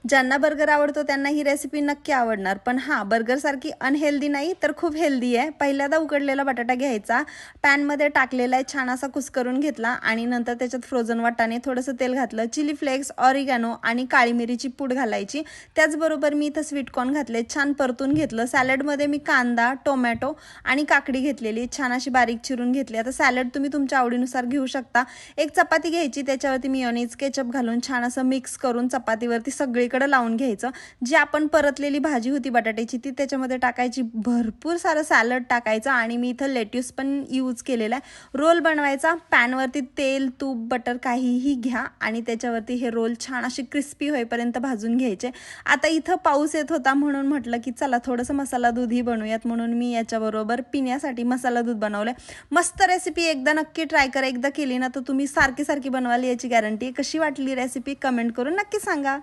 ज्यांना बर्गर आवडतो त्यांना ही रेसिपी नक्की आवडणार। पण हां, बर्गरसारखी अनहेल्दी नाही तर खूप हेल्दी आहे। पहिल्यांदा उकडलेला बटाटा घ्यायचा, पॅनमध्ये टाकलेला आहे, छान असा कुस्करून घेतला आणि नंतर त्याच्यात फ्रोझन वाटाणे, थोडंसं तेल घातलं, चिली फ्लेक्स, ऑरिगॅनो आणि काळी मिरीची पूड घालायची। त्याचबरोबर मी इथं स्वीटकॉर्न घातले, छान परतून घेतलं। सॅलडमध्ये मी कांदा, टोमॅटो आणि काकडी घेतलेली, छान अशी बारीक चिरून घेतली। आता सॅलड तुम्ही तुमच्या आवडीनुसार घेऊ शकता। एक चपाती घ्यायची, त्याच्यावरती मेयोनीज, केचप घालून छान असं मिक्स करून चपातीवरती सगळीकडे लावून घ्यायचं। जी आपण परतलेली भाजी होती बटाट्याची ती त्याच्यामध्ये टाकायची, भरपूर सारं सॅलड टाकायचं आणि मी इथं लेट्यूस पण यूज केलेला आहे। रोल बनवायचा, पॅनवरती तेल, तूप, बटर काहीही घ्या आणि त्याच्यावरती हे रोल छान असे क्रिस्पी होईपर्यंत भाजून घ्यायचे। आता इथं पाऊस येत होता म्हणून म्हटलं की चला थोडंसं मसाला दूधही बनवूयात, म्हणून मी याच्याबरोबर पिण्यासाठी मसाला दूध बनवलं। मस्त रेसिपी, एकदा नक्की ट्राय करा। एकदा केली ना तर तुम्ही सारखी बनवाल याची गॅरंटी। कशी वाटली रेसिपी कमेंट करून नक्की सांगा।